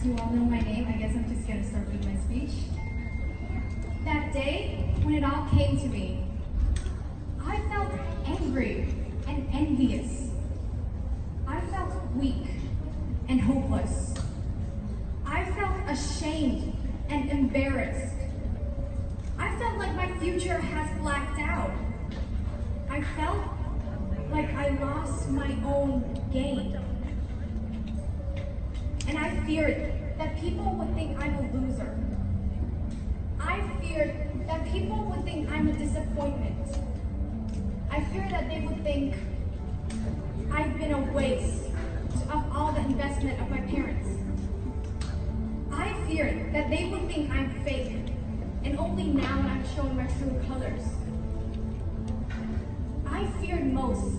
you all know my name, I guess I'm just gonna start with my speech. That day, when it all came to me, I felt angry and envious. I felt weak and hopeless. I felt ashamed and embarrassed. I felt like my future has blacked out. I felt like I lost my own game. And I feared that people would think I'm a loser. I feared that people would think I'm a disappointment. I feared that they would think I've been a waste of all the investment of my parents. I feared that they would think I'm fake, and only now I'm showing my true colors. I feared most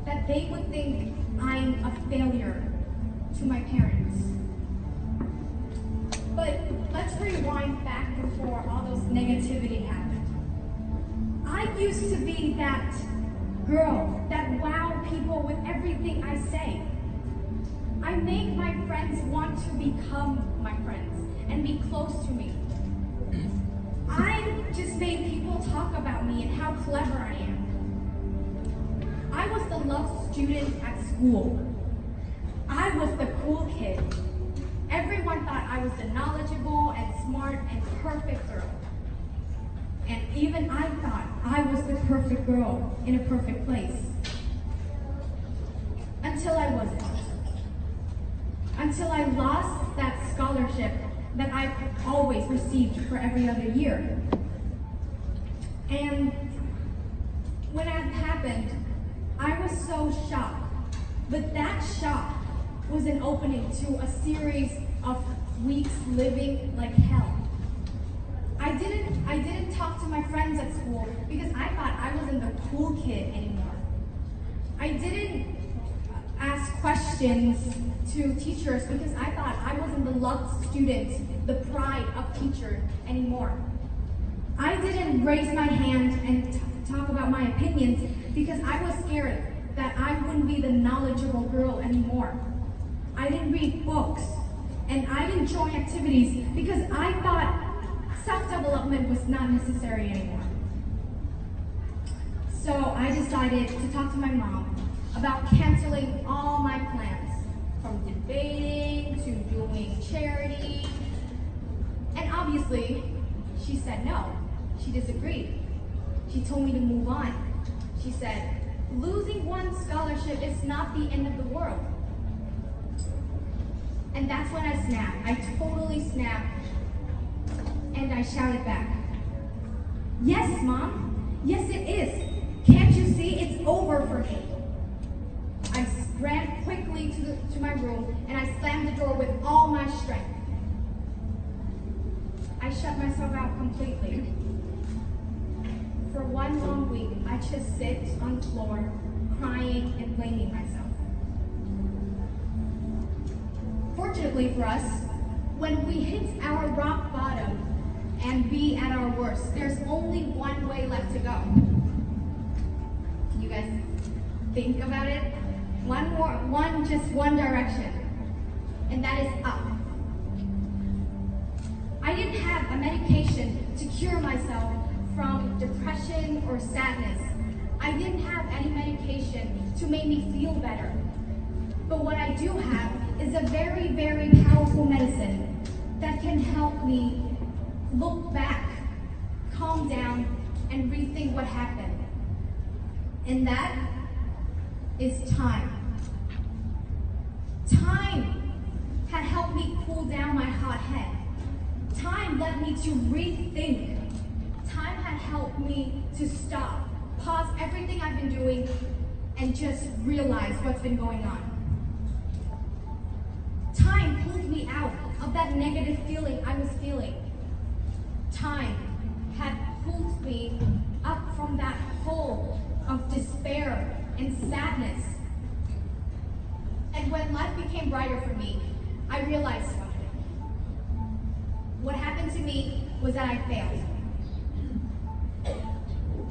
that they would think I'm a failure to my parents. But let's rewind back before all those negativity happened. I used to be that girl that wowed people with everything I say. I made my friends want to become my friends and be close to me. I just made people talk about me and how clever I am. I was the loved student at school. I was the cool kid. Everyone thought I was the knowledgeable and smart and perfect girl. And even I thought I was the perfect girl in a perfect place. Until I wasn't. Until I lost that scholarship that I always received for every other year. And when that happened, I was so shocked. But that shock was an opening to a series of weeks living like hell. I didn't talk to my friends at school because I thought I wasn't the cool kid anymore. I didn't ask questions to teachers because I thought I wasn't the loved student, the pride of teachers anymore. I didn't raise my hand and talk about my opinions because I was scared that I wouldn't be the knowledgeable girl anymore. I didn't read books and I didn't join activities because I thought self-development was not necessary anymore. So I decided to talk to my mom about canceling all my plans, from debating to doing charity. And obviously, she said no. She disagreed. She told me to move on. She said, losing one scholarship is not the end of the world. And that's when I snapped. I totally snapped. And I shouted back, yes, Mom. Yes, it is. Can't you see? It's over for me. I ran quickly to my room and I slammed the door with all my strength. I shut myself out completely. For one long week, I just sit on the floor, crying and blaming myself. Fortunately for us, when we hit our rock bottom and be at our worst, there's only one way left to go. Can you guys think about it? One direction, and that is up. I didn't have a medication to cure myself from depression or sadness. I didn't have any medication to make me feel better. But what I do have is a very, very powerful medicine that can help me look back, calm down, and rethink what happened. And that is time. Time had helped me cool down my hot head. Time led me to rethink. Time had helped me to stop, pause everything I've been doing, and just realize what's been going on. Time pulled me out of that negative feeling I was feeling. Time had pulled me up from that hole of despair and sadness. And when life became brighter for me, I realized something. What happened to me was that I failed.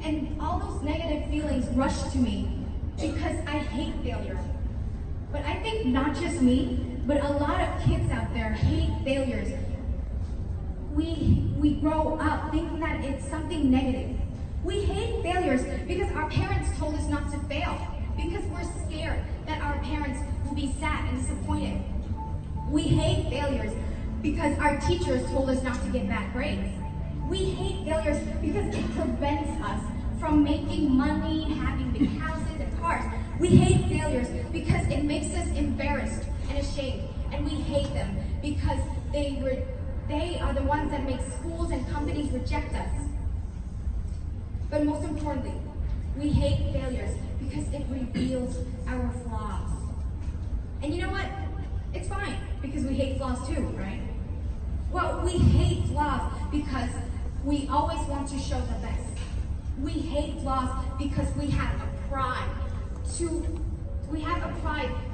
And all those negative feelings rushed to me because I hate failure. But I think not just me, But a lot of kids out there hate failures. We grow up thinking that it's something negative. We hate failures because our parents told us not to fail, because we're scared that our parents will be sad and disappointed. We hate failures because our teachers told us not to get bad grades. We hate failures because it prevents us from making money, having big houses and cars. We hate failures because it makes us embarrassed and ashamed. And we hate them because they are the ones that make schools and companies reject us. But most importantly, we hate failures because it reveals our flaws. And you know what? It's fine, because we hate flaws too, right? Well, we hate flaws because we always want to show the best. We hate flaws because we have a pride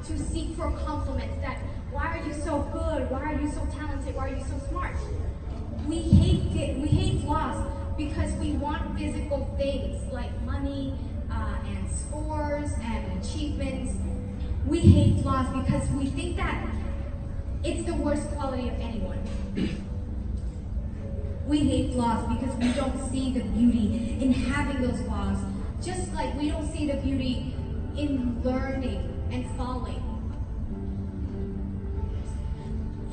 to seek for compliments that, why are you so good? Why are you so talented? Why are you so smart? We hate flaws because we want physical things like money and scores and achievements. We hate flaws because we think that it's the worst quality of anyone. We hate flaws because we don't see the beauty in having those flaws, just like we don't see the beauty in learning and falling.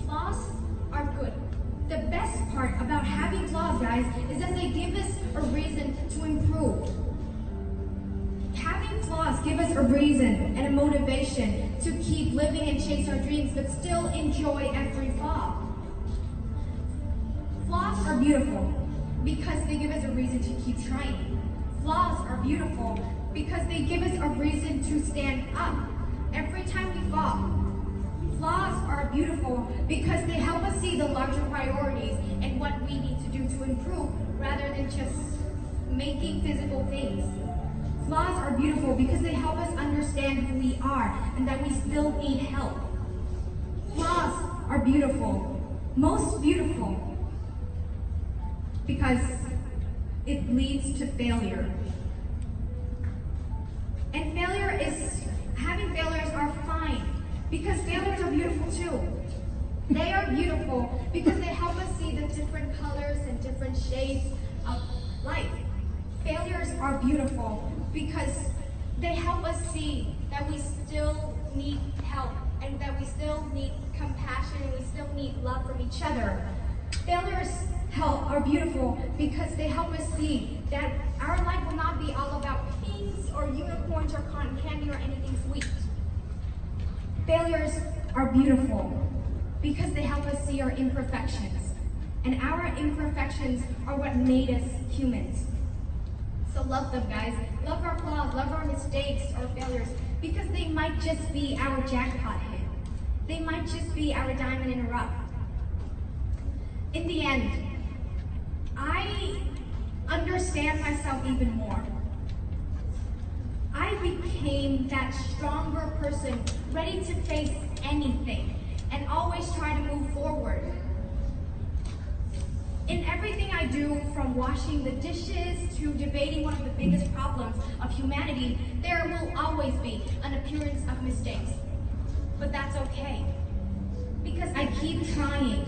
Flaws are good. The best part about having flaws, guys, is that they give us a reason to improve. Having flaws give us a reason and a motivation to keep living and chase our dreams, but still enjoy every flaw. Flaws are beautiful because they give us a reason to keep trying. Flaws are beautiful because they give us a reason to stand up every time we fall. Flaws are beautiful because they help us see the larger priorities and what we need to do to improve rather than just making physical things. Flaws are beautiful because they help us understand who we are and that we still need help. Flaws are beautiful, most beautiful, because it leads to failure. And having failures are fine, because failures are beautiful too. They are beautiful because they help us see the different colors and different shades of life. Failures are beautiful because they help us see that we still need help and that we still need compassion and we still need love from each other. Failures are beautiful because they help us see that our life will not be all about pinks or unicorns or cotton candy or anything sweet. Failures are beautiful because they help us see our imperfections. And our imperfections are what made us humans. So love them, guys. Love our flaws, love our mistakes or failures, because they might just be our jackpot hit. They might just be our diamond in the rough. In the end, I understand myself even more. I became that stronger person, ready to face anything and always try to move forward. In everything I do, from washing the dishes to debating one of the biggest problems of humanity, there will always be an appearance of mistakes. But that's okay, because I keep trying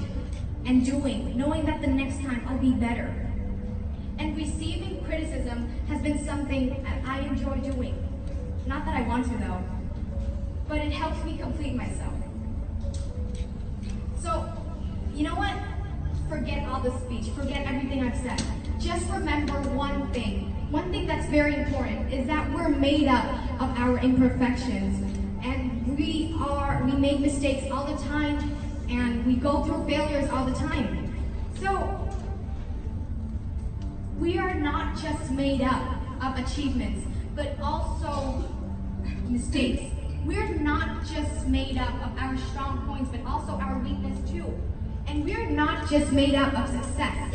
and doing, knowing that the next time I'll be better. And receiving criticism has been something that I enjoy doing. Not that I want to though, but it helps me complete myself. So, you know what? Forget all the speech, forget everything I've said. Just remember one thing. One thing that's very important is that we're made up of our imperfections. And we make mistakes all the time, and we go through failures all the time. So, we are not just made up of achievements, but also mistakes. We're not just made up of our strong points, but also our weakness too. And we're not just made up of success,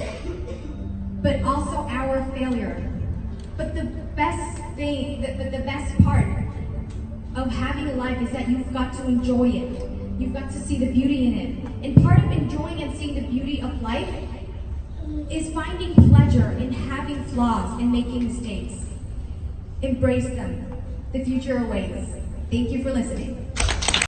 but also our failure. But the best thing, the best part of having a life is that you've got to enjoy it. You've got to see the beauty in it. And part of enjoying and seeing the beauty of life is finding pleasure in having flaws and making mistakes. Embrace them. The future awaits. Thank you for listening.